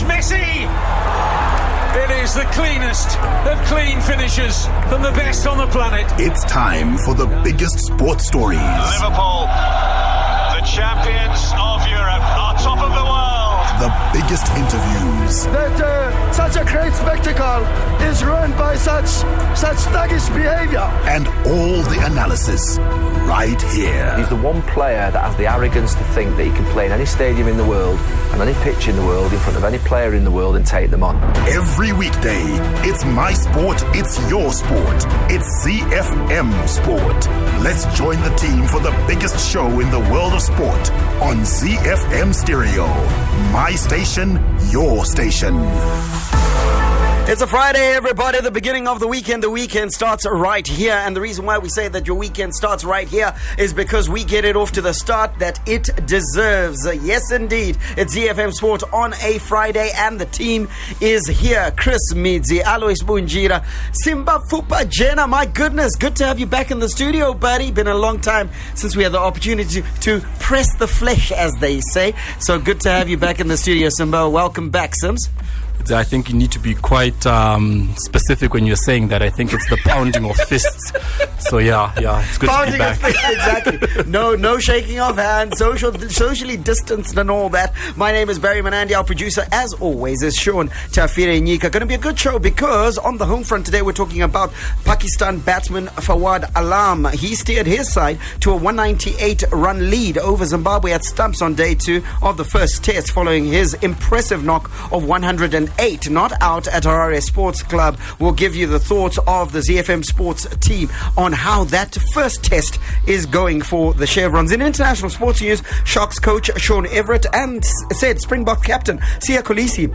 Messi! It is the cleanest of clean finishes from the best on the planet. It's time for the biggest sports stories. Liverpool, the champions of Europe, are top of the world. The biggest interviews. That such a great spectacle is ruined by such thuggish behavior. And all the analysis right here. He's the one player that has the arrogance to think that he can play in any stadium in the world and any pitch in the world in front of any player in the world and take them on. Every weekday, it's my sport, it's your sport. It's ZiFM Sport. Let's join the team for the biggest show in the world of sport on ZiFM Stereo. My station, your station. It's a Friday, everybody, the beginning of the weekend. The weekend starts right here. And the reason why we say that your weekend starts right here is because we get it off to the start that it deserves. Yes, indeed. It's ZiFM Sport on a Friday, and the team is here. Chris Midzi, Alois Bunjira, Simba Fupa Jena. My goodness, good to have you back in the studio, buddy. Been a long time since we had the opportunity to press the flesh, as they say. So good to have you back in the studio, Simba. Welcome back, Sims. I think you need to be quite specific when you're saying that. I think it's the pounding of fists. So yeah, it's good pounding to be back. Of fists, exactly. No shaking of hands, socially distanced and all that. My name is Barry Manandi. Our producer, as always, is Sean Tafire Nyika. Going to be a good show because on the home front today we're talking about Pakistan batsman Fawad Alam. He steered his side to a 198-run lead over Zimbabwe at stumps on day 2 of the first test following his impressive knock of 108 not out at Harare Sports Club. We'll give you the thoughts of the ZiFM Sports team on how that first test is going for the Chevrons. In international sports news, Sharks coach Sean Everett and said Springbok captain Siya Kolisi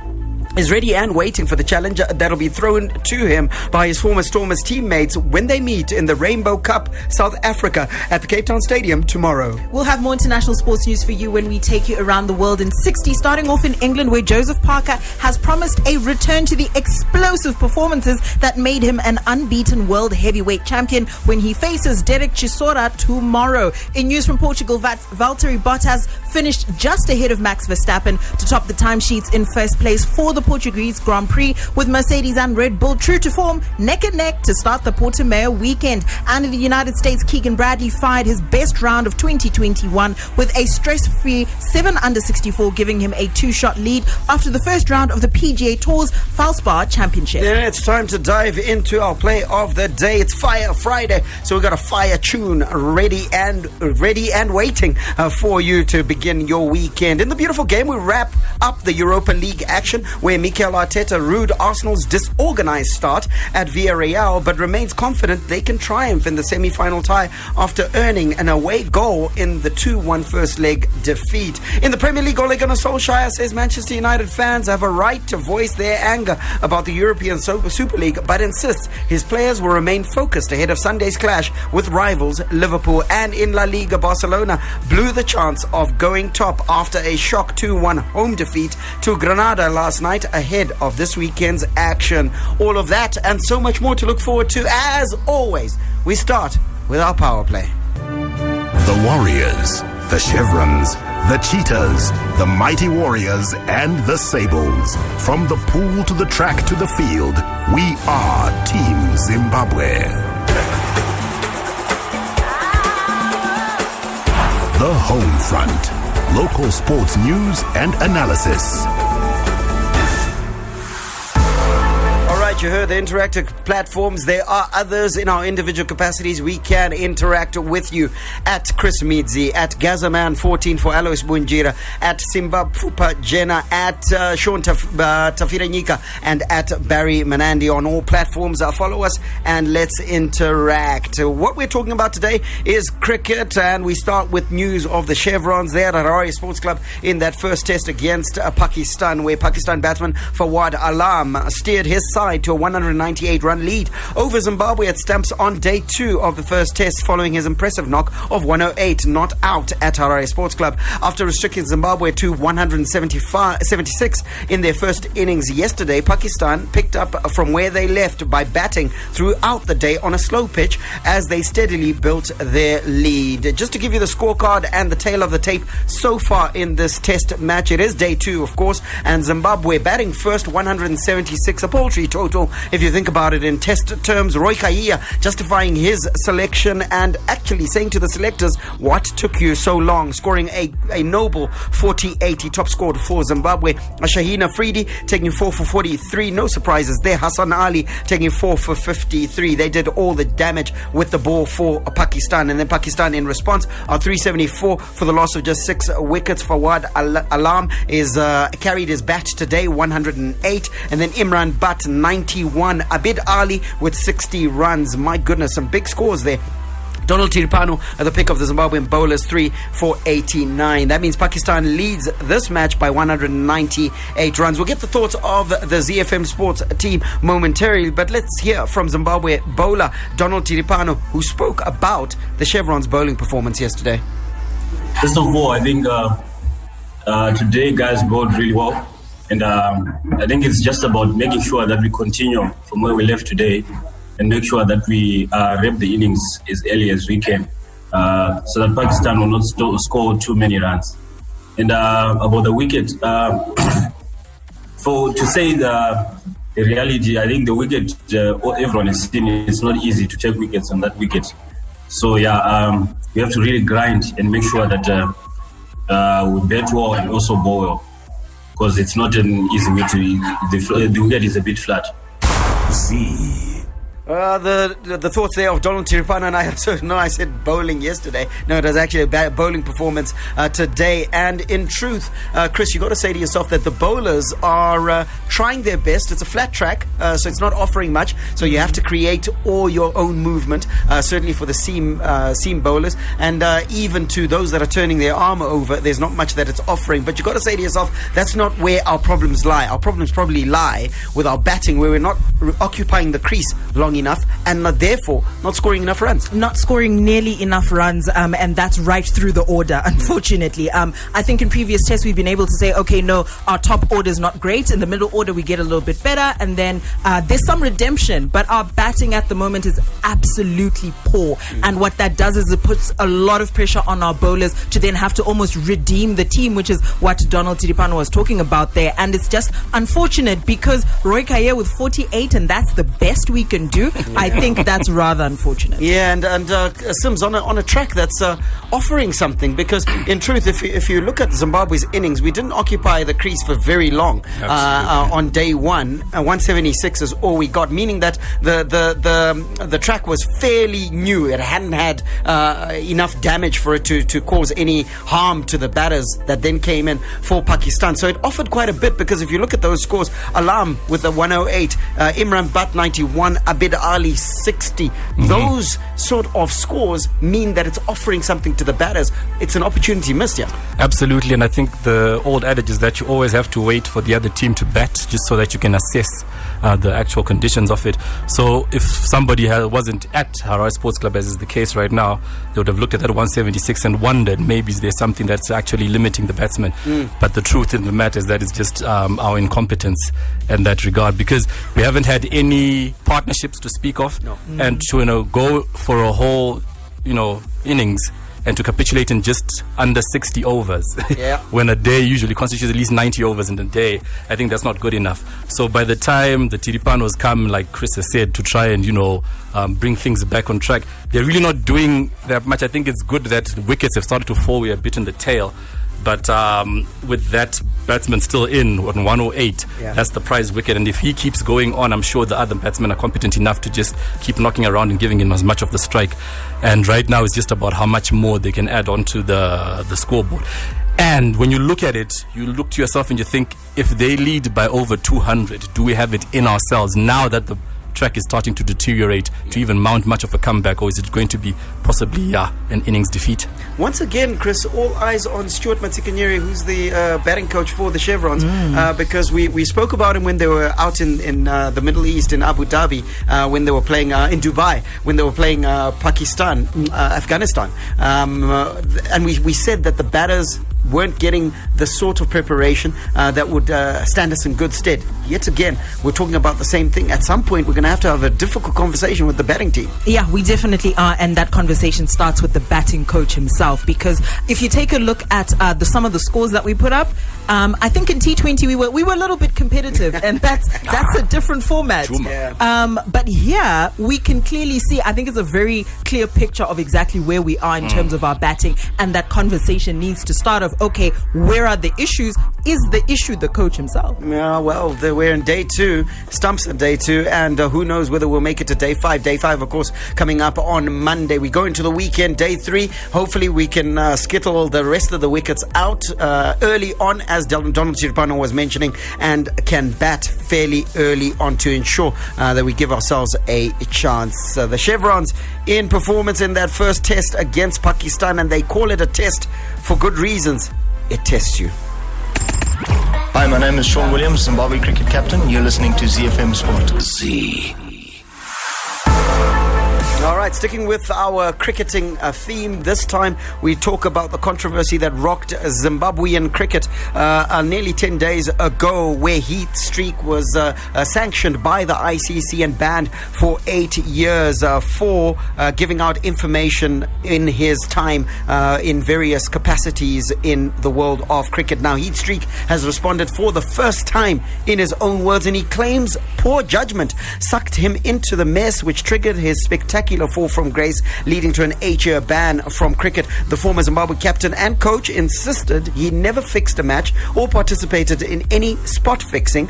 is ready and waiting for the challenge that'll be thrown to him by his former Stormers teammates when they meet in the Rainbow Cup South Africa at the Cape Town Stadium tomorrow. We'll have more international sports news for you when we take you around the world in 60, starting off in England, where Joseph Parker has promised a return to the explosive performances that made him an unbeaten world heavyweight champion when he faces Derek Chisora tomorrow. In news from Portugal, Valtteri Bottas finished just ahead of Max Verstappen to top the timesheets in first place for the Portuguese Grand Prix, with Mercedes and Red Bull true to form neck and neck to start the Portimao weekend. And in the United States, Keegan Bradley fired his best round of 2021 with a stress-free 7 under 64, giving him a 2-shot lead after the first round of the PGA Tour's Valspar Championship. Then it's time to dive into our play of the day. It's Fire Friday, so we've got a fire tune ready and waiting for you to begin your weekend. In the beautiful game, we wrap up the Europa League action where Mikel Arteta rued Arsenal's disorganized start at Villarreal, but remains confident they can triumph in the semi-final tie after earning an away goal in the 2-1 first leg defeat. In the Premier League, Ole Gunnar Solskjaer says Manchester United fans have a right to voice their anger about the European Super League, but insists his players will remain focused ahead of Sunday's clash with rivals Liverpool. And in La Liga, Barcelona blew the chance of going top after a shock 2-1 home defeat to Granada last night ahead of this weekend's action. All of that and so much more to look forward to. As always, we start with our power play. The Warriors, the Chevrons, the Cheetahs, the Mighty Warriors, and the Sables. From the pool to the track to the field, we are Team Zimbabwe. The Home Front. Local sports news and analysis. You heard the interactive platforms. There are others in our individual capacities. We can interact with you at Chris Midzi, at Gazaman14 for Alois Bunjira, at Simba Fupa Jena, at Sean Tafire Nyika, and at Barry Manandi on all platforms. Follow us and let's interact. What we're talking about today is cricket, and we start with news of the Chevrons there at Harare Sports Club in that first test against Pakistan, where Pakistan batsman Fawad Alam steered his side to to a 198-run lead over Zimbabwe at Stamps on day 2 of the first test following his impressive knock of 108 not out at Harare Sports Club. After restricting Zimbabwe to 176 in their first innings yesterday, Pakistan picked up from where they left by batting throughout the day on a slow pitch as they steadily built their lead. Just to give you the scorecard and the tail of the tape so far in this test match, it is day 2, of course, and Zimbabwe batting first, 176, a paltry total if you think about it in test terms. Roy Kahia justifying his selection and actually saying to the selectors, what took you so long, scoring a noble 48. He top scored for Zimbabwe. Shaheen Afridi taking 4 for 43, no surprises there. Hassan Ali taking 4 for 53. They did all the damage with the ball for Pakistan, and then Pakistan in response are 374 for the loss of just 6 wickets. Fawad Alam is carried his bat today, 108, and then Imran Butt 91. Abid Ali with 60 runs. My goodness, some big scores there. Donald Tiripano at the pick of the Zimbabwean bowlers, 3 for 89. That means Pakistan leads this match by 198 runs. We'll get the thoughts of the ZiFM Sports team momentarily, but let's hear from Zimbabwe bowler Donald Tiripano, who spoke about the Chevrons bowling performance yesterday. First of all, I think today guys bowled really well, and I think it's just about making sure that we continue from where we left today and make sure that we wrap the innings as early as we can, so that Pakistan will not score too many runs. And about the wicket, to say the reality, I think the wicket, everyone has seen, it's not easy to take wickets on that wicket. So we have to really grind and make sure that we bat well and also bowl well, because it's not an easy way to. The wicket is a bit flat. The thoughts there of Donald Tiripano, and I said bowling yesterday. No, it was actually a bowling performance today. And in truth, Chris, you got to say to yourself that the bowlers are trying their best. It's a flat track, so it's not offering much. So you have to create all your own movement, certainly for the seam bowlers. And even to those that are turning their arm over, there's not much that it's offering. But you got to say to yourself, that's not where our problems lie. Our problems probably lie with our batting, where we're not occupying the crease long enough, and therefore not scoring enough runs. Not scoring nearly enough runs, and that's right through the order, unfortunately. I think in previous tests we've been able to say, okay, no, our top order is not great. In the middle order we get a little bit better, and then there's some redemption, but our batting at the moment is absolutely poor. And what that does is it puts a lot of pressure on our bowlers to then have to almost redeem the team, which is what Donald Tiripano was talking about there. And it's just unfortunate because Roy Kahia with 48, and that's the best we can do. I think that's rather unfortunate. Yeah, and Sims on a track that's offering something, because in truth, if you look at Zimbabwe's innings, we didn't occupy the crease for very long. On day 1, 176 is all we got, meaning that the track was fairly new. It hadn't had enough damage for it to cause any harm to the batters that then came in for Pakistan. So it offered quite a bit, because if you look at those scores, Alam with the 108, Imran Butt 91, Abid Ali 60. Those sort of scores mean that it's offering something to the batters. It's an opportunity missed, yeah. Absolutely, and I think the old adage is that you always have to wait for the other team to bat, just so that you can assess the actual conditions of it. So if somebody wasn't at Harare Sports Club, as is the case right now, they would have looked at that 176 and wondered maybe there's something that's actually limiting the batsman. But the truth in the matter is that it's just our incompetence in that regard, because we haven't had any partnerships to speak of, and to go for a whole innings and to capitulate in just under 60 overs when a day usually constitutes at least 90 overs in a day. I think that's not good enough. So by the time the Tiripanos come, like Chris has said, to try and bring things back on track, they're really not doing that much. I think it's good that the wickets have started to fall. We are a bit in the tail, but with that batsman still in on 108, that's the prize wicket, and if he keeps going on, I'm sure the other batsmen are competent enough to just keep knocking around and giving him as much of the strike. And right now it's just about how much more they can add onto the scoreboard. And when you look at it, you look to yourself and you think, if they lead by over 200, do we have it in ourselves now that the track is starting to deteriorate to even mount much of a comeback, or is it going to be possibly an innings defeat? Once again, Chris, all eyes on Stuart Matsikanyeri, who's the batting coach for the Chevrons, because we spoke about him when they were out in the Middle East, in Abu Dhabi, when they were playing in Dubai, when they were playing Afghanistan, and we said that the batters weren't getting the sort of preparation that would stand us in good stead. Yet again, we're talking about the same thing. At some point, we're going to have a difficult conversation with the batting team. Yeah, we definitely are, and that conversation starts with the batting coach himself, because if you take a look at some of the scores that we put up, I think in T20 we were a little bit competitive, and that's a different format. But here we can clearly see, I think it's a very clear picture of exactly where we are in terms of our batting, and that conversation needs to start of, okay, where are the issues? Is the issue the coach himself? Yeah, well, we're in day 2, Stumps in day 2, and who knows whether we'll make it to day 5. Day 5, of course, coming up on Monday. We go into the weekend, day 3. Hopefully we can skittle the rest of the wickets out early on, as Donald Chiripano was mentioning, and can bat fairly early on to ensure that we give ourselves a chance. The Chevrons in performance in that first test against Pakistan, and they call it a test for good reasons. It tests you. Hi, my name is Sean Williams, Zimbabwe cricket captain. You're listening to ZiFM Sport. Z. All right, sticking with our cricketing theme, this time we talk about the controversy that rocked Zimbabwean cricket nearly 10 days ago, where Heath Streak was sanctioned by the ICC and banned for 8 years for giving out information in his time in various capacities in the world of cricket. Now, Heath Streak has responded for the first time in his own words, and he claims poor judgment sucked him into the mess, which triggered his spectacular fall from grace, leading to an 8-year ban from cricket. The former Zimbabwe captain and coach insisted he never fixed a match or participated in any spot fixing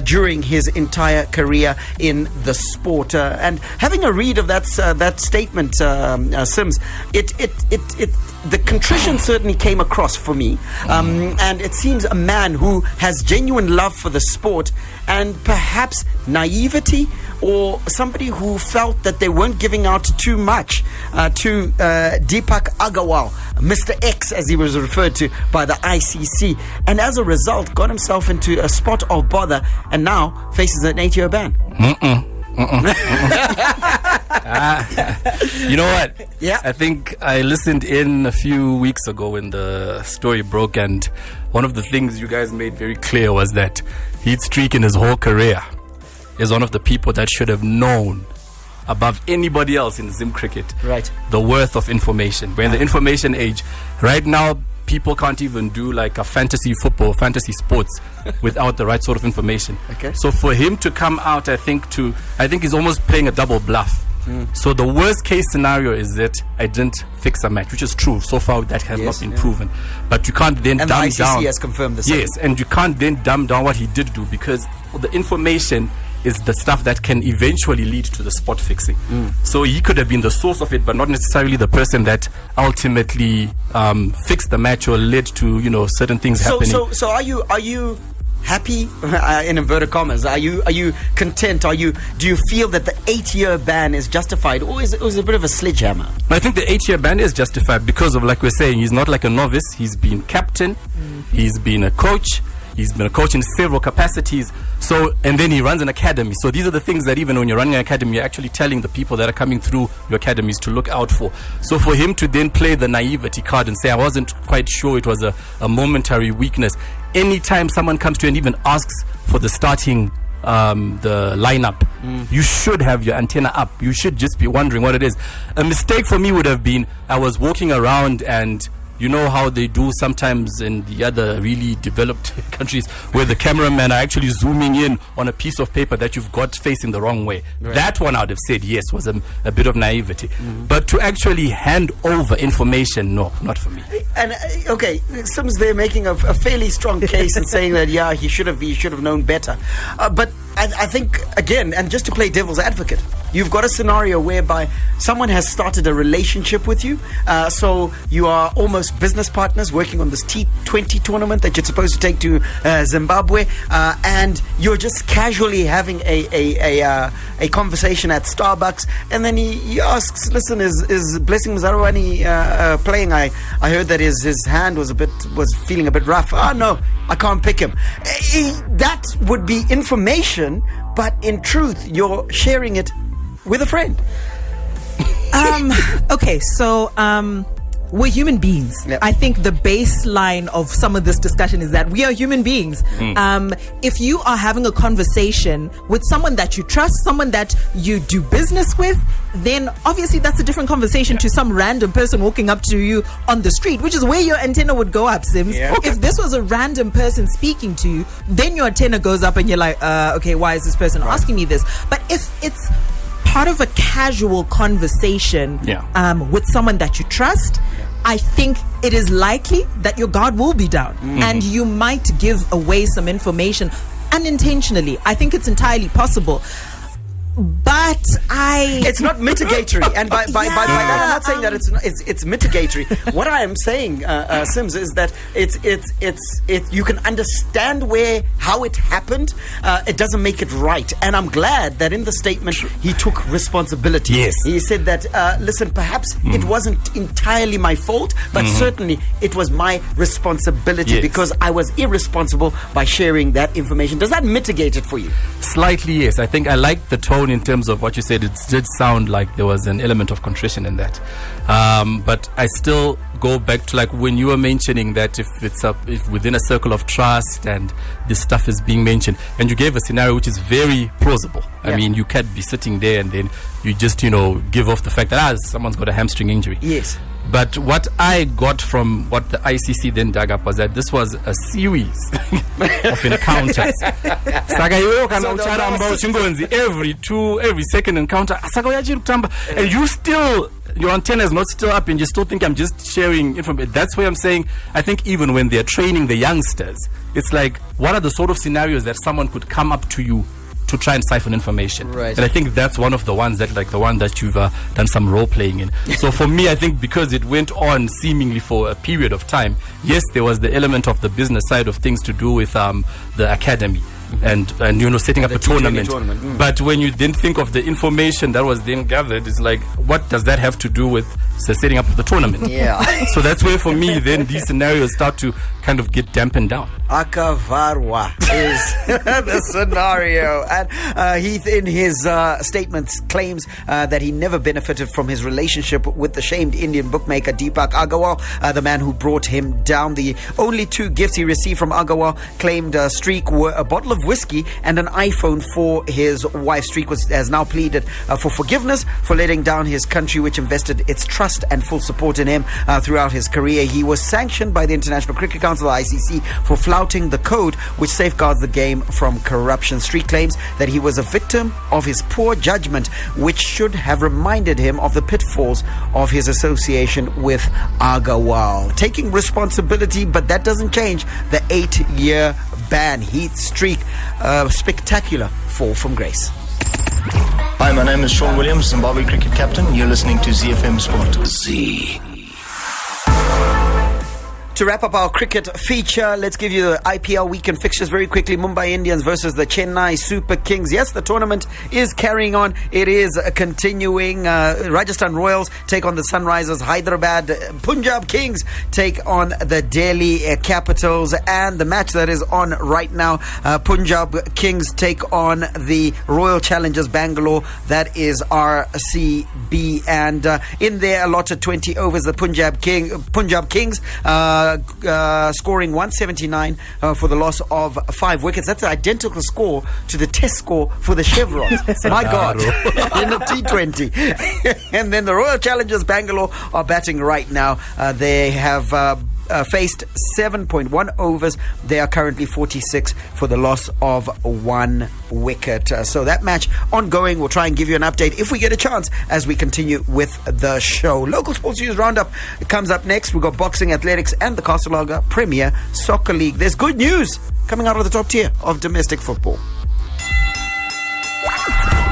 during his entire career in the sport. And having a read of that statement, Sims, the contrition certainly came across for me, and it seems a man who has genuine love for the sport and perhaps naivety, or somebody who felt that they weren't giving out too much to Deepak Agarwal, Mr. X as he was referred to by the ICC, and as a result got himself into a spot of bother and now faces an 8-year ban. You know what? Yeah. I think I listened in a few weeks ago when the story broke, and one of the things you guys made very clear was that Heath Streak in his whole career is one of the people that should have known above anybody else in Zim cricket, right, the worth of information. We're in the information age. Right now, people can't even do like a fantasy football, fantasy sports without the right sort of information. Okay. So for him to come out, I think he's almost playing a double bluff. So the worst case scenario is that I didn't fix a match, which is true. So far that has not been proven. But you can't then dumb down. And the ICC has confirmed the same. Yes, and you can't then dumb down what he did do, because the information is the stuff that can eventually lead to the spot fixing. So he could have been the source of it, but not necessarily the person that ultimately fixed the match or led to certain things happening. So are you happy, in inverted commas? Are you content? Do you feel that the 8-year ban is justified, or is it a bit of a sledgehammer? I think the 8-year ban is justified because of, like we're saying, he's not like a novice. He's been captain, he's been a coach. He's been a coach in several capacities. So, and then he runs an academy. So these are the things that even when you're running an academy, you're actually telling the people that are coming through your academies to look out for. So for him to then play the naivety card and say, I wasn't quite sure, it was a momentary weakness. Anytime someone comes to you and even asks for the starting the lineup, you should have your antenna up. You should just be wondering what it is. A mistake for me would have been, I was walking around and you know how they do sometimes in the other really developed countries, where the cameramen are actually zooming in on a piece of paper that you've got facing the wrong way. Right. That one I would have said yes was a bit of naivety. But to actually hand over information, no, not for me. And okay, Sims, they're making a fairly strong case and saying that he should have known better. But I think, again, and just to play devil's advocate, you've got a scenario whereby someone has started a relationship with you. So you are almost business partners working on this T20 tournament that you're supposed to take to Zimbabwe, and you're just casually having a conversation at Starbucks, and then he asks, listen, is Blessing Mzarwani playing? I heard that his hand was feeling a bit rough. No, I can't pick him. That would be information, but in truth, you're sharing it with a friend. Okay, so we're human beings. Yep. I think the baseline of some of this discussion is that we are human beings. If you are having a conversation with someone that you trust, someone that you do business with, then obviously that's a different conversation to some random person walking up to you on the street, which is where your antenna would go up, Sims. Yeah. If this was a random person speaking to you, then your antenna goes up and you're like, okay, why is this person asking me this? But if it's part of a casual conversation with someone that you trust, I think it is likely that your guard will be down and you might give away some information unintentionally. I think it's entirely possible. But it's not mitigatory, and by that I'm not saying that it's mitigatory. What I am saying, Sims, is that it's you can understand how it happened. It doesn't make it right, and I'm glad that in the statement he took responsibility. Yes, he said that listen, perhaps it wasn't entirely my fault, but certainly it was my responsibility because I was irresponsible by sharing that information. Does that mitigate it for you? Slightly, yes. I think I like the tone in terms of what you said. It did sound like there was an element of contrition in that, but I still go back to like when you were mentioning that if within a circle of trust and this stuff is being mentioned, and you gave a scenario which is very plausible. I mean, you can't be sitting there and then you just give off the fact that someone's got a hamstring injury. Yes. But what I got from what the ICC then dug up was that this was a series of encounters. Every second encounter, and you still, your antenna is not still up, and you still think I'm just sharing information. That's why I'm saying, I think even when they're training the youngsters, it's like, what are the sort of scenarios that someone could come up to you to try and siphon information? Right. And I think that's one of the ones that, like the one that you've done some role playing in. So for me, I think because it went on seemingly for a period of time, yes, there was the element of the business side of things to do with the academy and setting up a tournament. But when you then think of the information that was then gathered, it's like, what does that have to do with setting up the tournament? Yeah. So that's where for me then these scenarios start to kind of get dampened down. Akavarwa is the scenario, and Heath in his statements claims that he never benefited from his relationship with the shamed Indian bookmaker Deepak Agarwal, the man who brought him down. The only two gifts he received from Agarwal claimed Streak were a bottle of whiskey and an iPhone for his wife. Streak has now pleaded for forgiveness for letting down his country, which invested its trust and full support in him throughout his career. He was sanctioned by the International Cricket Council, ICC, for flouting the code which safeguards the game from corruption. Streak claims that he was a victim of his poor judgment, which should have reminded him of the pitfalls of his association with Agarwal. Taking responsibility, but that doesn't change the 8-year ban. Heath Streak, spectacular fall from grace. Hi, my name is Sean Williams, Zimbabwe cricket captain. You're listening to ZiFM Sport. Z. To wrap up our cricket feature, let's give you the IPL weekend fixtures very quickly. Mumbai Indians versus the Chennai Super Kings. Yes, the tournament is carrying on. It is continuing. Rajasthan Royals take on the Sunrisers Hyderabad. Punjab Kings take on the Delhi Capitals. And the match that is on right now, Punjab Kings take on the Royal Challengers Bangalore. That is RCB. And in their allotted 20 overs, the Punjab Kings scoring 179 for the loss of 5 wickets. That's an identical score to the test score for the Chevrons. My God. In the T20. And then the Royal Challengers Bangalore are batting right now. They have faced 7.1 overs. They are currently 46 for the loss of 1 wicket. So that match ongoing. We'll try and give you an update if we get a chance as we continue with the show. Local Sports News Roundup comes up next. We've got boxing, athletics, and the Castle Premier Soccer League. There's good news coming out of the top tier of domestic football.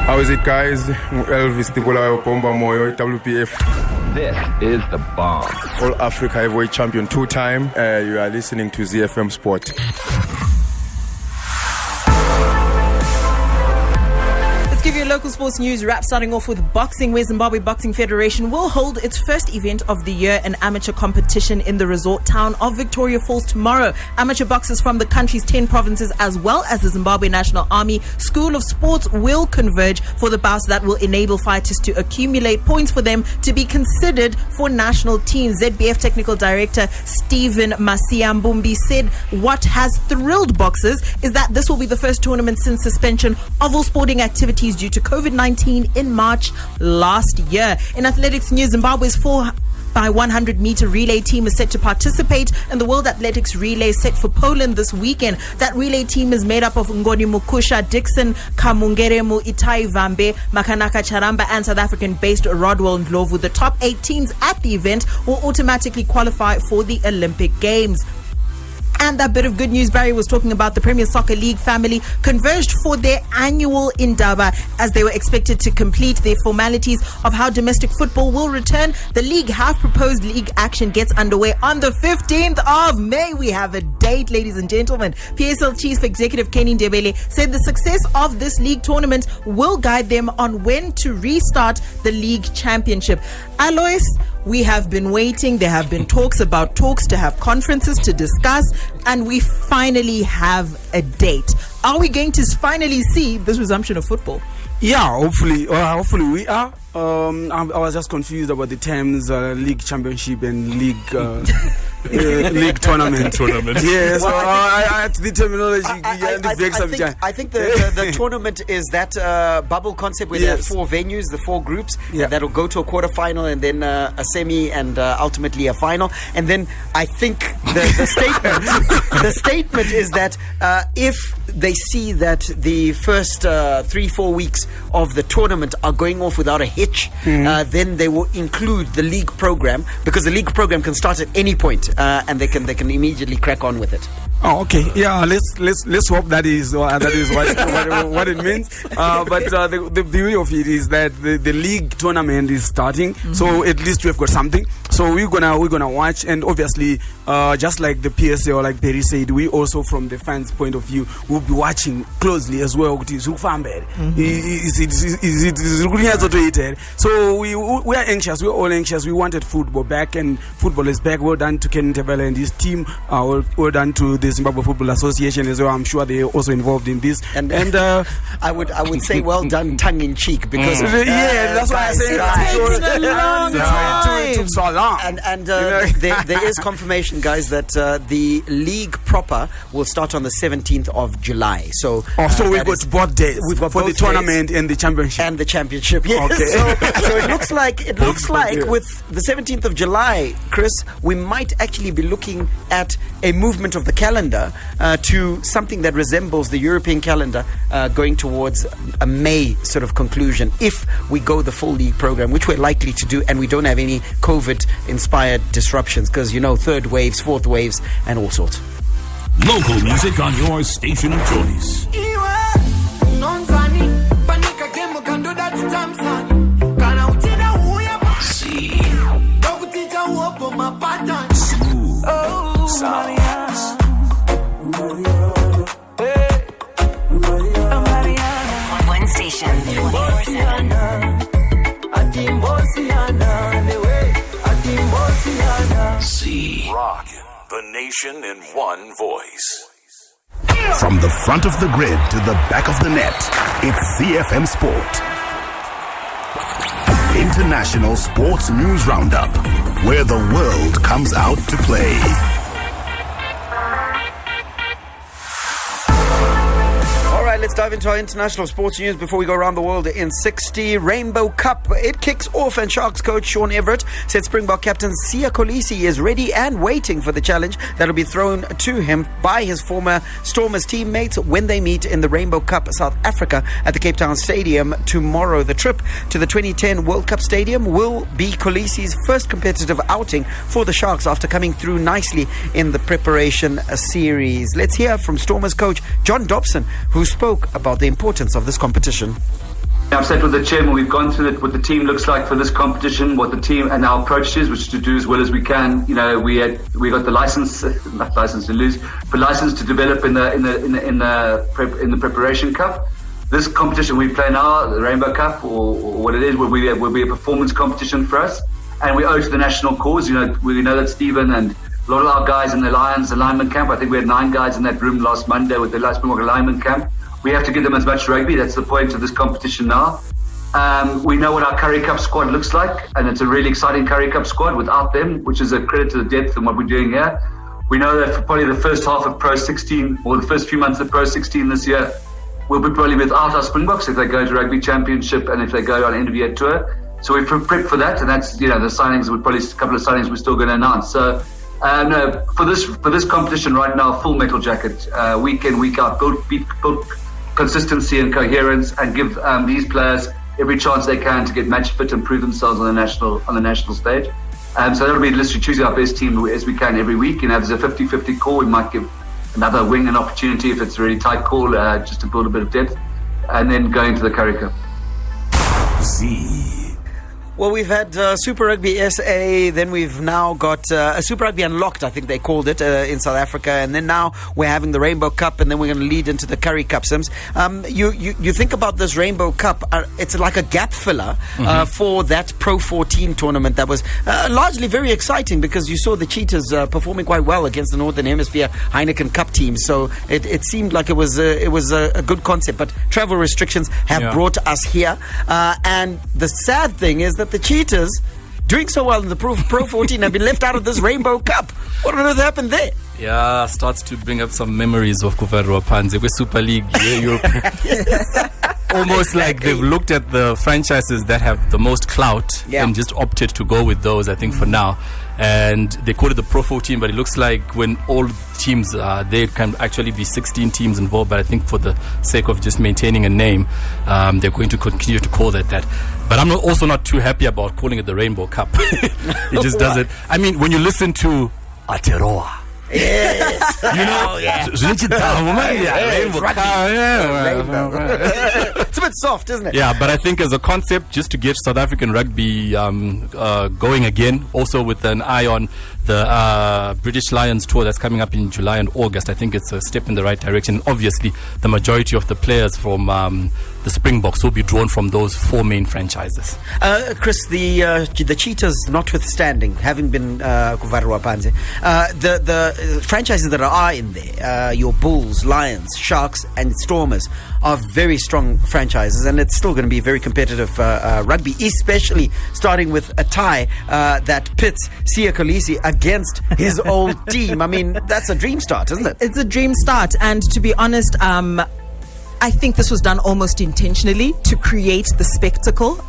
How is it, guys? Elvis Tikolayo Pomba Moyo, WPF. This is the bomb. All Africa heavyweight champion 2-time. You are listening to ZiFM Sport. Give you a local sports news wrap, starting off with boxing, where Zimbabwe Boxing Federation will hold its first event of the year, an amateur competition in the resort town of Victoria Falls tomorrow. Amateur boxers from the country's 10 provinces, as well as the Zimbabwe National Army School of Sports, will converge for the bouts that will enable fighters to accumulate points for them to be considered for national teams. ZBF Technical Director Stephen Masiambumbi said what has thrilled boxers is that this will be the first tournament since suspension of all sporting activities due to COVID-19 in March last year. In athletics news, Zimbabwe's 4x100 meter relay team is set to participate in the World Athletics Relay set for Poland this weekend. That relay team is made up of Ngoni Mukusha, Dixon Kamungeremu, Itai Vambe, Makanaka Charamba, and South African-based Rodwell Ndlovu. The top 8 teams at the event will automatically qualify for the Olympic Games. And that bit of good news Barry was talking about, the Premier Soccer League family converged for their annual Indaba as they were expected to complete their formalities of how domestic football will return. The league have proposed league action gets underway on the 15th of May. We have a date, ladies and gentlemen. PSL Chief Executive Kenny Ndebele said the success of this league tournament will guide them on when to restart the league championship. Alois, we have been waiting. There have been talks about talks to have conferences to discuss, and we finally have a date. Are we going to finally see this resumption of football? Yeah, hopefully we are. I was just confused about the terms league championship and league league tournament. Yeah, so the terminology. I think the tournament is that bubble concept where there are 4 venues, the 4 groups that'll go to a quarterfinal and then a semi and ultimately a final. And then I think the statement is that if they see that the first 3-4 weeks of the tournament are going off without a hitch, then they will include the league program, because the league program can start at any point, and they can immediately crack on with it. Oh, okay. Yeah, let's hope that is what it means. But the beauty of it is that the league tournament is starting, so at least we've got something. So we're gonna watch, and obviously, just like the PSA or like Perry said, we also from the fans' point of view will be watching closely as well. So we are anxious. We're all anxious. We wanted football back, and football is back. Well done to Ken Ndebele and his team. Well done to the Zimbabwe Football Association as well. I'm sure they're also involved in this. And I would say well done tongue in cheek, because that's why I say it took so long. And there is confirmation, guys, that the league proper will start on the 17th of July. So we've got both days. We've got for the tournament and the championship. Yes. Okay. So it looks like with the 17th of July, Chris, we might actually be looking at a movement of the calendar to something that resembles the European calendar, going towards a May sort of conclusion, if we go the full league program, which we're likely to do, and we don't have any COVID-inspired disruptions, because, third waves, fourth waves, and all sorts. Local music on your station of choice. One station, 24/7. Rockin' the nation in one voice. From the front of the grid to the back of the net, it's ZiFM Sport. International Sports News Roundup, where the world comes out to play. Let's dive into our international sports news before we go around the world in 60. Rainbow Cup, it kicks off, and Sharks coach Sean Everett said Springbok captain Siya Kolisi is ready and waiting for the challenge that'll be thrown to him by his former Stormers teammates when they meet in the Rainbow Cup South Africa at the Cape Town Stadium tomorrow. The trip to the 2010 World Cup Stadium will be Kolisi's first competitive outing for the Sharks after coming through nicely in the preparation series. Let's hear from Stormers coach John Dobson, who spoke about the importance of this competition. I've sat with the chairman. We've gone through what the team looks like for this competition, what the team and our approach is, which is to do as well as we can. You know, we got the license, not license to lose, but license to develop in the preparation cup. This competition we play now, the Rainbow Cup, or what it is, will be a performance competition for us, and we owe it to the national cause. You know, we know that Stephen and a lot of our guys in the Lions alignment camp. I think we had 9 guys in that room last Monday with the Springbok alignment camp. We have to give them as much rugby. That's the point of this competition now. We know what our Currie Cup squad looks like, and it's a really exciting Currie Cup squad without them, which is a credit to the depth and what we're doing here. We know that for probably the first half of Pro 16, or the first few months of Pro 16 this year, we'll be probably without our Springboks if they go to Rugby Championship and if they go on an end-of-year tour. So we've prepped for that, and that's, you know, the signings, a couple of signings we're still going to announce. So no, for this competition right now, full metal jacket, week in, week out, build consistency and coherence, and give these players every chance they can to get match fit and prove themselves on the national stage. So that'll be literally choosing our best team as we can every week. You know, if there's a 50-50 call, we might give another wing an opportunity if it's a really tight call, just to build a bit of depth, and then going to the Currie Cup. Well, we've had Super Rugby SA, then we've now got Super Rugby Unlocked, I think they called it, in South Africa, and then now we're having the Rainbow Cup, and then we're going to lead into the Currie Cup, Sims. You think about this Rainbow Cup, it's like a gap filler for that Pro 14 tournament that was largely very exciting, because you saw the Cheetahs performing quite well against the Northern Hemisphere Heineken Cup team, so it seemed like it was a good concept, but travel restrictions have brought us here, and the sad thing is that the Cheetahs, doing so well in the Pro 14, have been left out of this Rainbow Cup. What on earth happened there? Yeah, starts to bring up some memories of Kuvarwa Panze with Super League. Almost like they've looked at the franchises that have the most clout and just opted to go with those, I think, for now. And they call it the Pro 14, but it looks like when all teams there can actually be 16 teams involved, but I think for the sake of just maintaining a name, they're going to continue to call it that. But I'm also not too happy about calling it the Rainbow Cup. It just doesn't. I mean, when you listen to Aotearoa, yes. You know, it's a bit soft, isn't it? Yeah, but I think as a concept, just to get South African rugby going again, also with an eye on the British Lions tour that's coming up in July and August, I think it's a step in the right direction. Obviously, the majority of the players from the Springboks will be drawn from those 4 main franchises. Chris, the Cheetahs notwithstanding, having been Kuvarwa Panze, the franchises that are in there, your Bulls, Lions, Sharks and Stormers, are very strong franchises, and it's still going to be very competitive rugby, especially starting with a tie that pits Siya Kolisi against his old team. I mean, that's a dream start, isn't it? It's a dream start, and to be honest, I think this was done almost intentionally to create the spectacle.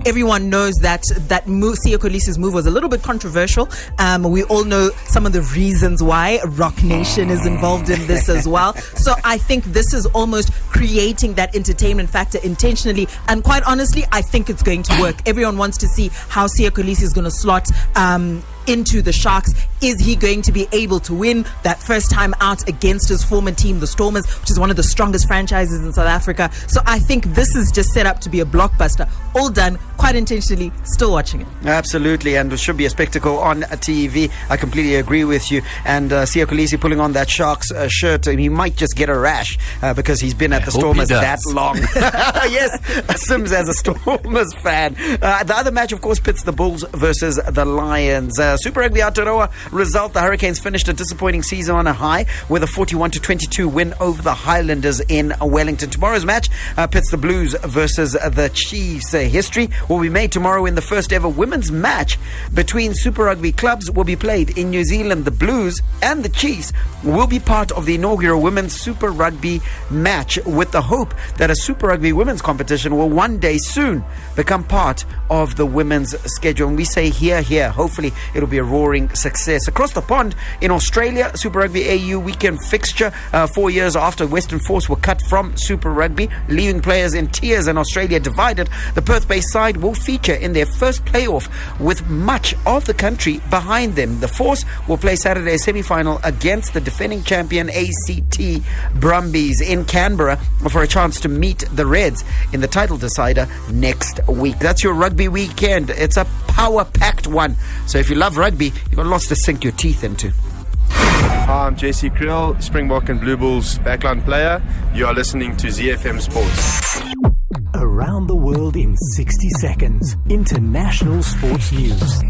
Everyone knows that Siya Kolisi's move was a little bit controversial. We all know some of the reasons why. Rock Nation is involved in this as well. So I think this is almost creating that entertainment factor intentionally. And quite honestly, I think it's going to work. Everyone wants to see how Siya Kolisi is going to slot into the Sharks. Is he going to be able to win that first time out against his former team, the Stormers, which is one of the strongest franchises in South Africa? So I think this is just set up to be a blockbuster. All done quite intentionally. Still watching it. Absolutely, and it should be a spectacle on TV. I completely agree with you. And Siya Kolisi pulling on that Sharks shirt, he might just get a rash because he's been at the Stormers that long. Yes, Sims as a Stormers fan. The other match, of course, pits the Bulls versus the Lions. Super Rugby Aotearoa result, the Hurricanes finished a disappointing season on a high with a 41-22 win over the Highlanders in Wellington. Tomorrow's match pits the Blues versus the Chiefs. History will be made tomorrow in the first ever women's match between Super Rugby clubs will be played in New Zealand. The Blues and the Chiefs will be part of the inaugural women's Super Rugby match, with the hope that a Super Rugby women's competition will one day soon become part of the women's schedule. And we say here, hopefully it it'll be a roaring success. Across the pond in Australia, Super Rugby AU weekend fixture 4 years after Western Force were cut from Super Rugby, leaving players in tears and Australia divided. The Perth-based side will feature in their first playoff with much of the country behind them. The Force will play Saturday's semi-final against the defending champion ACT Brumbies in Canberra for a chance to meet the Reds in the title decider next week. That's your rugby weekend. It's a power-packed one. So if you love rugby, you've got lots to sink your teeth into. Hi, I'm JC Krill, Springbok and Blue Bulls backline player. You are listening to ZiFM Sports. Around the world in 60 seconds. International sports news.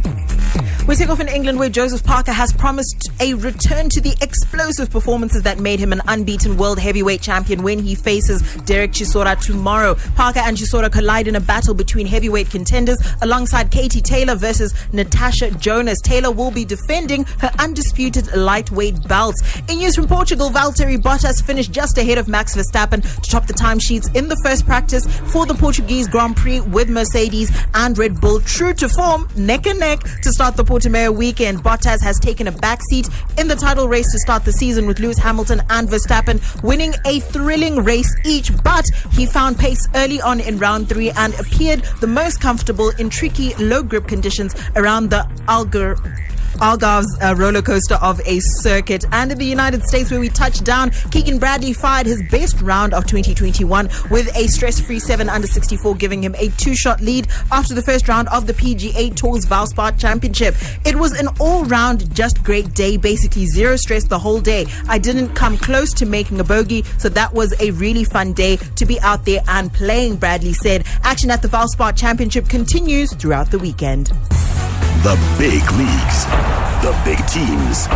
We take off in England, where Joseph Parker has promised a return to the explosive performances that made him an unbeaten world heavyweight champion when he faces Derek Chisora tomorrow. Parker and Chisora collide in a battle between heavyweight contenders alongside Katie Taylor versus Natasha Jonas. Taylor will be defending her undisputed lightweight belts. In news from Portugal, Valtteri Bottas finished just ahead of Max Verstappen to top the timesheets in the first practice for the Portuguese Grand Prix with Mercedes and Red Bull. True to form, neck and neck to start the Portimao weekend. Bottas has taken a backseat in the title race to start the season, with Lewis Hamilton and Verstappen winning a thrilling race each, but he found pace early on in round 3 and appeared the most comfortable in tricky low grip conditions around the Algarve's roller coaster of a circuit. And in the United States, where we touched down, Keegan Bradley fired his best round of 2021 with a stress-free 7 under 64, giving him a 2-shot lead after the first round of the PGA Tour's Valspar Championship. It was an all-round just great day, basically zero stress the whole day. I didn't come close to making a bogey, so that was a really fun day to be out there and playing, Bradley said. Action at the Valspar Championship continues throughout the weekend. The big leagues, the big teams,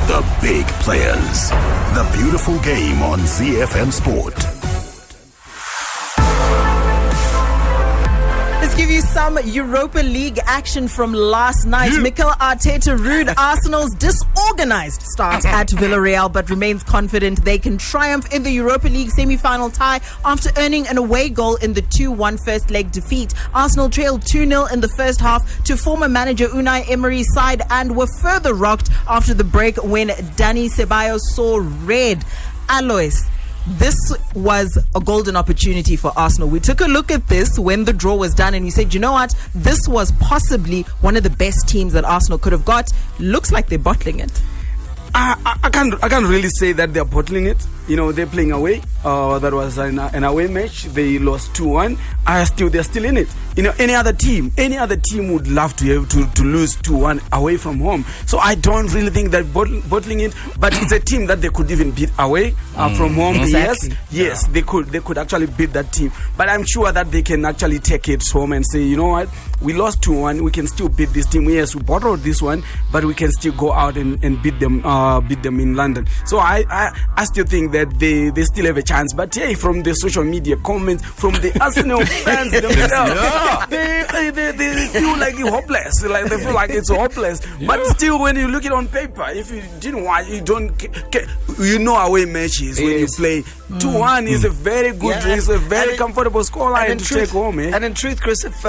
the big players. The beautiful game on ZiFM Sport. Let's give you some Europa League action from last night. Mikel Arteta rued Arsenal's disorganized start at Villarreal, but remains confident they can triumph in the Europa League semi-final tie after earning an away goal in the 2-1 first leg defeat. Arsenal trailed 2-0 in the first half to former manager Unai Emery's side and were further rocked after the break when Dani Ceballos saw red. Alois, this was a golden opportunity for Arsenal. We took a look at this when the draw was done and we said, you know what? This was possibly one of the best teams that Arsenal could have got. Looks like they're bottling it. I can't really say that they're bottling it. You know, they're playing away. That was an away match. They lost 2-1. They're still in it. You know, any other team would love to lose 2-1 away from home. So I don't really think they're bottling it. But it's a team that they could even beat away from home. Exactly. Yes, they could actually beat that team. But I'm sure that they can actually take it home and say, you know what, we lost 2-1. We can still beat this team. Yes, we bottled this one, but we can still go out and beat them in London. So I still think that they still have a chance. But hey, from the social media comments, from the Arsenal fans themselves, they feel like it's hopeless. Like they feel like it's hopeless. But still, when you look it on paper, if you didn't watch, you don't, you know, away matches when you play 2-1 is a very good race, a very comfortable scoreline to take home. And in truth, Chris, if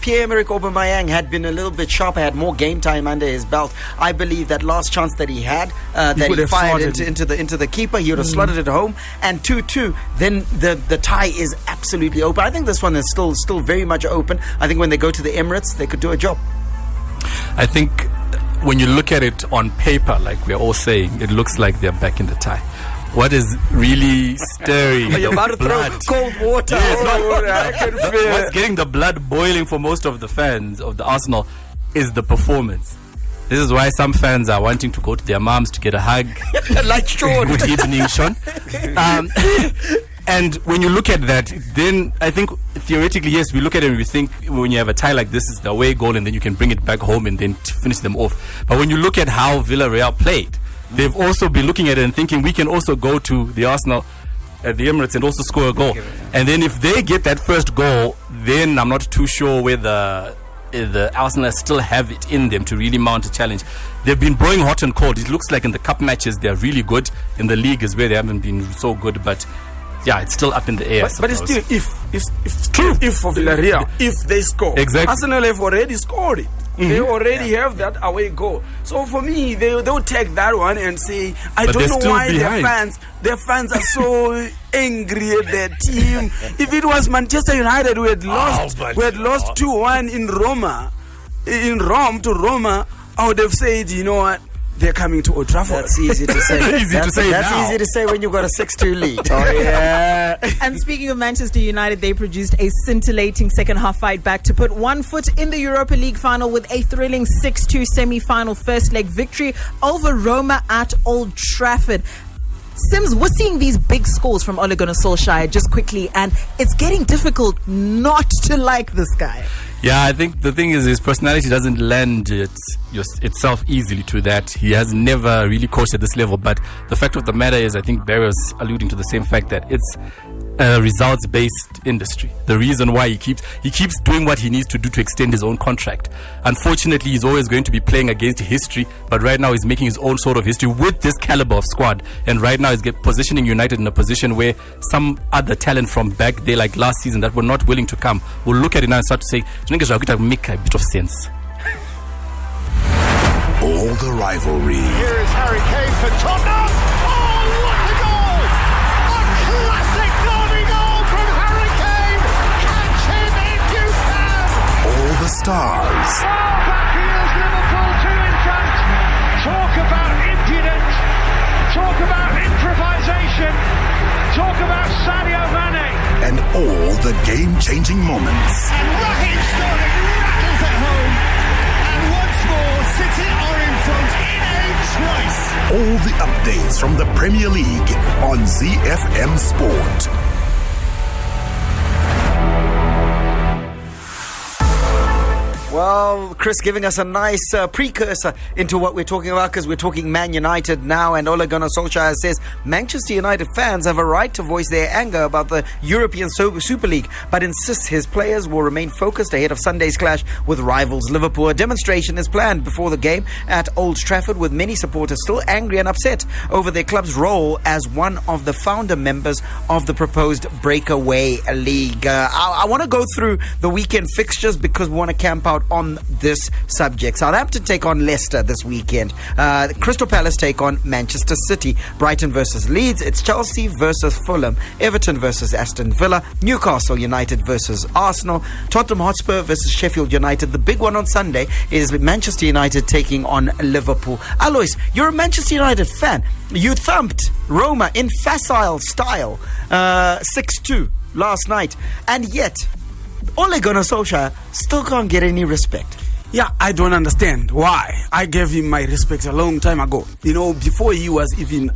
Pierre-Emerick Aubameyang had been a little bit sharper, had more game time under his belt, I believe that last chance that he had, that he fired into the keeper, he would have slotted it home. And 2-2, then the tie is absolutely open. I think this one is still very much open. I think when they go to the Emirates, they could do a job. I think when you look at it on paper, like we're all saying, it looks like they're back in the tie. What is really stirring You're about to throw cold water. What's getting the blood boiling for most of the fans of the Arsenal is the performance. This is why some fans are wanting to go to their moms to get a hug. Like Sean. Good evening, Sean. And when you look at that, then I think theoretically, yes, we look at it and we think when you have a tie like this, it's the away goal and then you can bring it back home and then finish them off. But when you look at how Villarreal played, they've also been looking at it and thinking we can also go to the Arsenal at the Emirates and also score a goal. And then if they get that first goal, then I'm not too sure whether the Arsenal still have it in them to really mount a challenge. They've been blowing hot and cold. It looks like in the cup matches they're really good. In the league is where they haven't been so good, but yeah, it's still up in the air. But it's still if for Villarreal, if they score, exactly. Arsenal have already scored it. They already have that away goal. So for me, they'll take that one and say, I But don't they're know still why behind. their fans are so angry at their team. If it was Manchester United, we had lost 2-1 in Rome to Roma, I would have said, you know what? They're coming to Old Trafford. That's easy to say. That's easy to say when you've got a 6-2 lead. Oh, yeah. And speaking of Manchester United, they produced a scintillating second half fight back to put one foot in the Europa League final with a thrilling 6-2 semi-final first leg victory over Roma at Old Trafford. Sims, we're seeing these big scores from Ole Gunnar Solskjaer just quickly, and it's getting difficult not to like this guy. Yeah, I think the thing is his personality doesn't lend itself easily to that. He has never really coached at this level. But the fact of the matter is, I think Barry was alluding to the same fact that it's a results-based industry. The reason why he keeps doing what he needs to do to extend his own contract. Unfortunately, he's always going to be playing against history. But right now, he's making his own sort of history with this caliber of squad. And right now, he's positioning United in a position where some other talent from back there, like last season, that were not willing to come, will look at it now and start to say, make a bit of sense. All the rivalry. Here is Harry Kane for Tottenham. Oh, what a goal! A classic derby goal from Harry Kane. Catch him if you can. All the stars. Oh, back here's Liverpool 2 in front. Talk about impudence. Talk about improvisation. Talk about Sadio Mane. And all the game-changing moments. And Raheem Sterling rattles it home. And once more, City are in front in a trice. All the updates from the Premier League on ZiFM Sport. Well, Chris giving us a nice precursor into what we're talking about, because we're talking Man United now, and Ole Gunnar Solskjaer says Manchester United fans have a right to voice their anger about the European Super League, but insists his players will remain focused ahead of Sunday's clash with rivals Liverpool. A demonstration is planned before the game at Old Trafford, with many supporters still angry and upset over their club's role as one of the founder members of the proposed breakaway league. I want to go through the weekend fixtures because we want to camp out on this subject. Southampton take on Leicester this weekend. Crystal Palace take on Manchester City. Brighton versus Leeds. It's Chelsea versus Fulham. Everton versus Aston Villa. Newcastle United versus Arsenal. Tottenham Hotspur versus Sheffield United. The big one on Sunday is Manchester United taking on Liverpool. Alois, you're a Manchester United fan. You thumped Roma in facile style 6-2 last night, and yet Ole Gunnar Solskjaer still can't get any respect. Yeah, I don't understand why. I gave him my respect a long time ago. You know, before he was even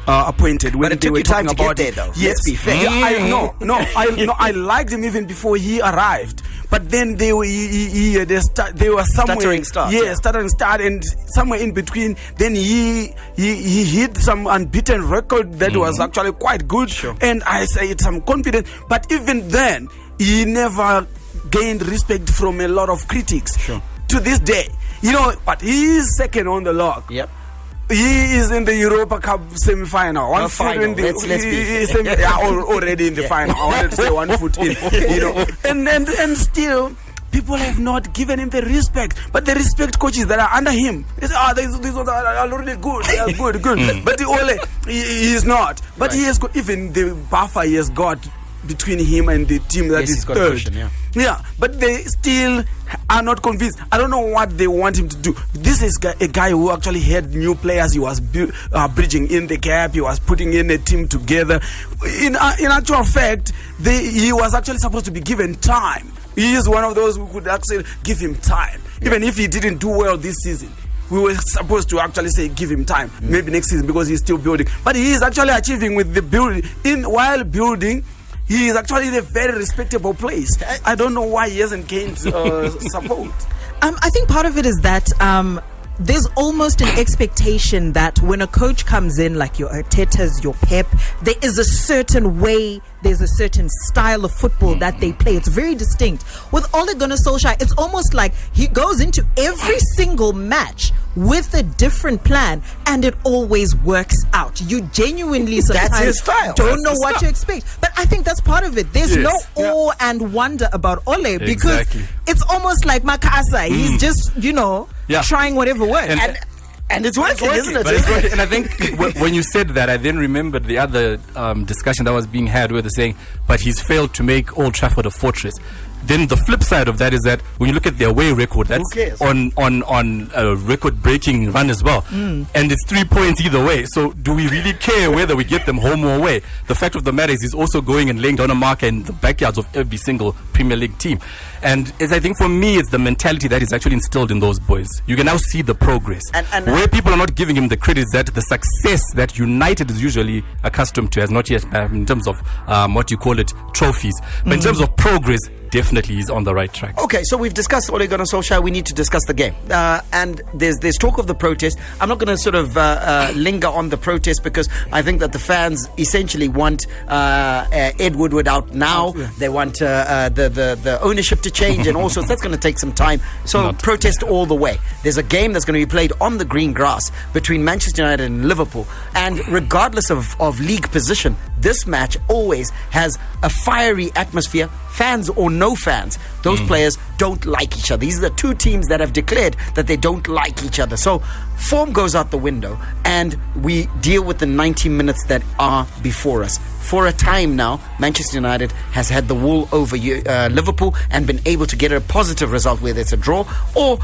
appointed. When but it took you time to get there, though. Yes, let's be fair. Yeah, I liked him even before he arrived. But then they were somewhere stuttering start, and somewhere in between. Then he hit some unbeaten record that was actually quite good, and I say some confidence. But even then, he never gained respect from a lot of critics. To this day, you know, but he is second on the log. Yep. He is in the Europa Cup semi-final. One foot in the already in the final. I wanted to say 1 foot in, you know, and still people have not given him the respect. But the respect coaches that are under him, they say, these ones are already good. They are good. But he is not. But he has got, even the buffer he has got between him and the team that is third. Cushion, yeah, but they still are not convinced. I don't know what they want him to do. This is a guy who actually had new players. He was bridging in the gap. He was putting in a team together. In actual fact, he was actually supposed to be given time. He is one of those who could actually give him time. Even if he didn't do well this season, we were supposed to actually say give him time. Maybe next season, because he's still building. But he is actually achieving with the building. While building, he is actually in a very respectable place. I don't know why he hasn't gained support. I think part of it is that there's almost an expectation that when a coach comes in, like your Arteta's, your Pep, there is a certain way, there's a certain style of football that they play. It's very distinct. With Ole Gunnar Solskjaer, it's almost like he goes into every single match with a different plan, and it always works out. You genuinely sometimes That's his style. don't know what to expect. But I think that's part of it. There's no awe and wonder about Ole, because it's almost like Makasa. He's just, trying whatever works. And it's working, isn't it? But it's working. And I think when you said that, I then remembered the other discussion that was being had where they're saying, but he's failed to make Old Trafford a fortress. Then the flip side of that is that when you look at their away record, that's on a record-breaking run as well. And it's 3 points either way. So do we really care whether we get them home or away? The fact of the matter is he's also going and laying down a marker in the backyards of every single Premier League team. And I think for me, it's the mentality that is actually instilled in those boys. You can now see the progress. And where people are not giving him the credit is that the success that United is usually accustomed to has not yet, in terms of what you call it, trophies. But in terms of progress, definitely he's on the right track. Okay, so we've discussed Ole Gunnar Solskjaer. We need to discuss the game. And there's talk of the protest. I'm not going to sort of linger on the protest because I think that the fans essentially want Ed Woodward out now. They want the ownership to change and all sorts. That's going to take some time. So protest all the way. There's a game that's going to be played on the green grass between Manchester United and Liverpool. And regardless of league position, this match always has a fiery atmosphere. Fans or no fans, those players don't like each other. These are the two teams that have declared that they don't like each other. So form goes out the window and we deal with the 90 minutes that are before us. For a time now, Manchester United has had the wool over Liverpool and been able to get a positive result, whether it's a draw or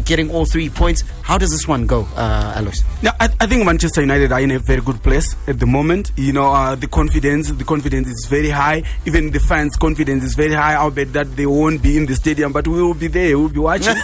getting all 3 points. How does this one go, Alois? Yeah, I think Manchester United are in a very good place at the moment. The confidence is very high. Even the fans' confidence is very high. I'll bet that they won't be in the stadium, but we will be there. We'll be watching.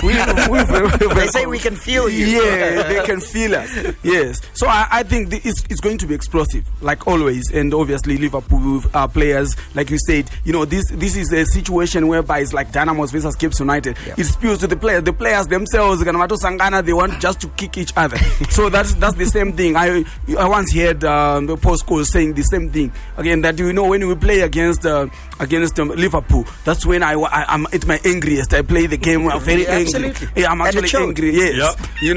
They say we can feel you. Yeah, they can feel us. Yes. So I think it's going to be explosive, like always. And obviously, Liverpool players, like you said, this is a situation whereby it's like Dynamos versus Cape United. Yep. It spills to the players. The players themselves, they want just to kick each other. So that's the same thing. I once heard the postcode saying the same thing again, that when we play against Liverpool, that's when I'm at my angriest. I play the game very angry. Yeah, I'm actually angry. Yes, yep.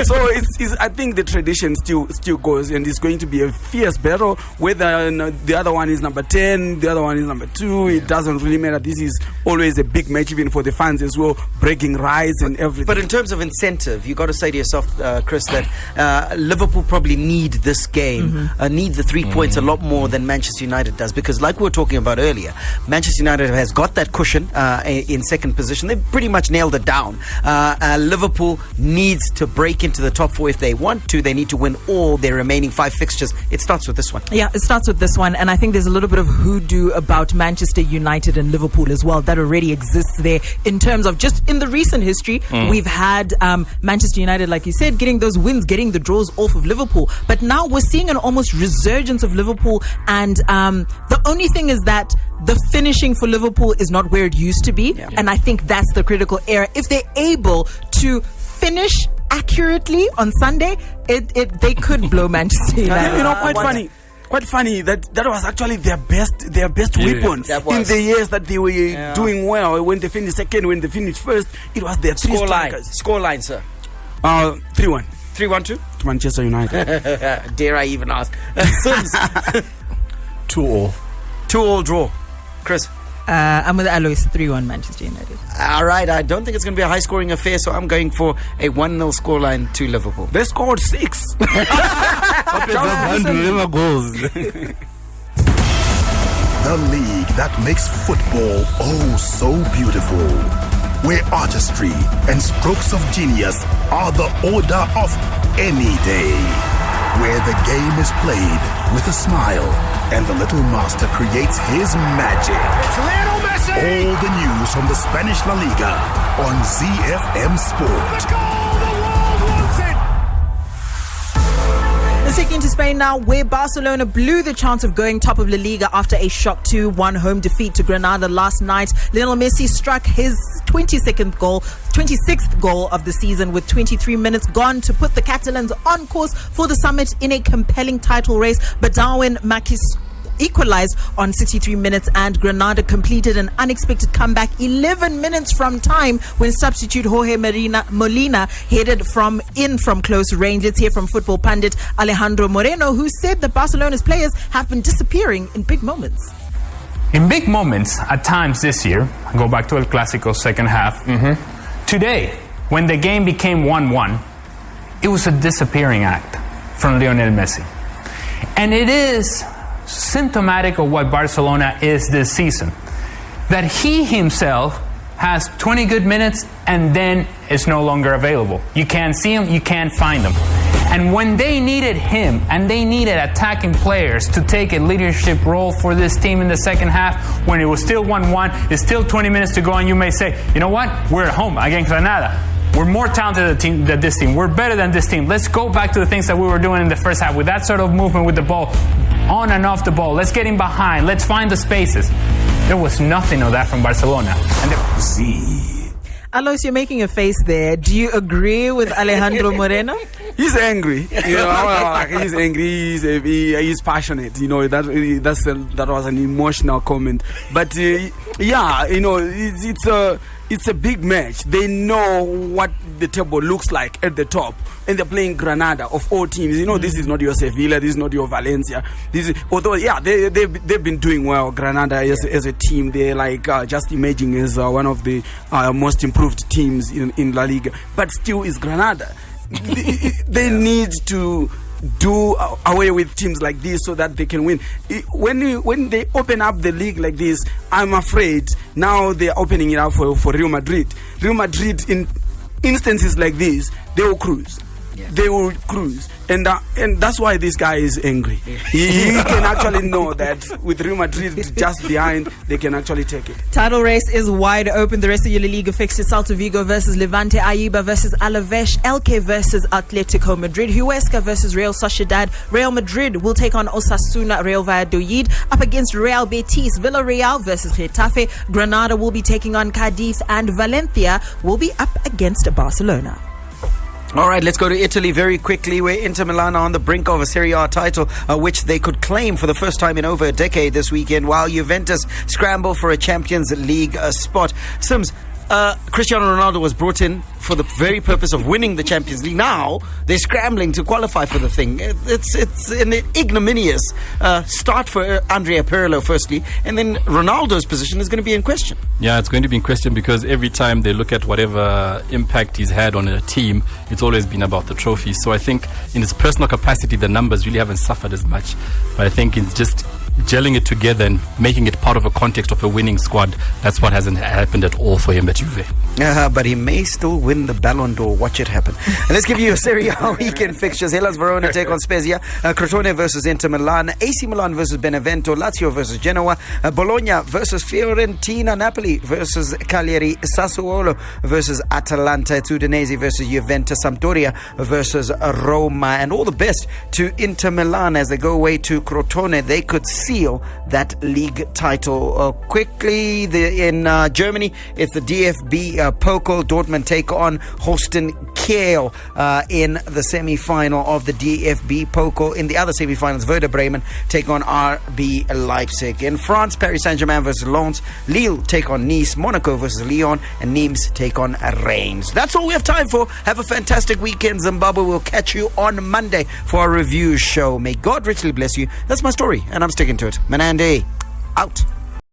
So I think the tradition still goes, and it's going to be a fierce battle. Whether the other one is number 10, the other one is number 2, it doesn't really matter. This is always a big match, even for the fans as well, breaking rights and everything. But in terms of incentive, you got to say to yourself, Chris, that Liverpool probably need this game, need the 3 points a lot more than Manchester United does, because like we were talking about earlier, Manchester United has got that cushion in second position. They've pretty much nailed it down. Liverpool needs to break into the top 4 if they want to. They need to win all their remaining 5 fixtures. It starts with this one. Yeah, it starts with this one, and I think there's a little bit of hoodoo about Manchester United and Liverpool as well that already exists there in terms of just in the recent history. We've had Manchester United, like you said, getting those wins, getting the draws off of Liverpool, but now we're seeing an almost resurgence of Liverpool, and the only thing is that the finishing for Liverpool is not where it used to be, and I think that's the critical error. If they're able to finish accurately on Sunday, they could blow Manchester United. Quite funny that was actually their best weapon in the years that they were doing well. When they finished second, when they finished first, it was their three strikers. Scoreline, sir. 3-1. 3-1 to Manchester United. Dare I even ask? 2-2. 2-2 draw. Chris? I'm with Alois, 3-1 Manchester United. All right, I don't think it's going to be a high-scoring affair, so I'm going for a 1-0 scoreline to Liverpool. They scored 6. Goals. The league that makes football oh so beautiful, where artistry and strokes of genius are the order of any day, where the game is played with a smile and the little master creates his magic. It's Lionel Messi! All the news from the Spanish La Liga on ZiFM Sport. The goal the world wants it! Let's take you into Spain now, where Barcelona blew the chance of going top of La Liga after a shock 2-1 home defeat to Granada last night. Lionel Messi struck his 26th goal of the season with 23 minutes gone to put the Catalans on course for the summit in a compelling title race. But Darwin Mackis equalized on 63 minutes, and Granada completed an unexpected comeback 11 minutes from time when substitute Jorge Molina headed from close range. Let's hear from football pundit Alejandro Moreno, who said that Barcelona's players have been disappearing in big moments. In big moments, at times this year, I go back to El Clásico second half. Today, when the game became 1-1, it was a disappearing act from Lionel Messi. And it is symptomatic of what Barcelona is this season. That he himself has 20 good minutes and then is no longer available. You can't see him, you can't find him. And when they needed him and they needed attacking players to take a leadership role for this team in the second half, when it was still 1-1, it's still 20 minutes to go, and you may say, you know what, we're at home against Granada. We're more talented than this team. We're better than this team. Let's go back to the things that we were doing in the first half with that sort of movement with the ball, on and off the ball. Let's get in behind. Let's find the spaces. There was nothing of that from Barcelona. Alois, you're making a face there. Do you agree with Alejandro Moreno? He's angry. He's angry. He's passionate. That was an emotional comment. But it's a big match. They know what the table looks like at the top, and they're playing Granada of all teams. This is not your Sevilla. This is not your Valencia. They've been doing well. Granada as a team, they're just emerging as one of the most improved teams in La Liga. But still, is Granada. They need to do away with teams like this so that they can win. When they open up the league like this, I'm afraid now they are opening it up for Real Madrid. Real Madrid, in instances like this, they will cruise. They will cruise. And that's why this guy is angry. He can actually know that with Real Madrid just behind, they can actually take it. Title race is wide open. The rest of your La Liga fixtures: Celta Vigo versus Levante, Aiba versus Alaves, Elche versus Atletico Madrid, Huesca versus Real Sociedad. Real Madrid will take on Osasuna, Real Valladolid, up against Real Betis. Villarreal versus Getafe. Granada will be taking on Cadiz, and Valencia will be up against Barcelona. All right, let's go to Italy very quickly, where Inter Milan are on the brink of a Serie A title, which they could claim for the first time in over a decade this weekend, while Juventus scramble for a Champions League spot. Sims, Cristiano Ronaldo was brought in for the very purpose of winning the Champions League. Now they're scrambling to qualify for the thing. It's an ignominious start for Andrea Pirlo, firstly, and then Ronaldo's position is going to be in question. Yeah, it's going to be in question because every time they look at whatever impact he's had on a team, it's always been about the trophy. So I think in his personal capacity, the numbers really haven't suffered as much. But I think it's just gelling it together and making it part of a context of a winning squad. That's what hasn't happened at all for him at Juve. But he may still win the Ballon d'Or. Watch it happen. And let's give you a Serie A weekend fixtures. Hellas Verona take on Spezia, Crotone versus Inter Milan, AC Milan versus Benevento, Lazio versus Genoa, Bologna versus Fiorentina, Napoli versus Cagliari, Sassuolo versus Atalanta, Udinese versus Juventus, Sampdoria versus Roma. And all the best to Inter Milan as they go away to Crotone. They could seal that league title. Quickly, in Germany, it's the DFB Pokal. Dortmund take on Holstein Kiel in the semi-final of the DFB Pokal. In the other semi-finals, Werder Bremen take on RB Leipzig. In France, Paris Saint-Germain versus Lens, Lille take on Nice, Monaco versus Lyon, and Nimes take on Reims. That's all we have time for. Have a fantastic weekend, Zimbabwe. We'll catch you on Monday for our review show. May God richly bless you. That's my story, and I'm sticking to it. Manande, out.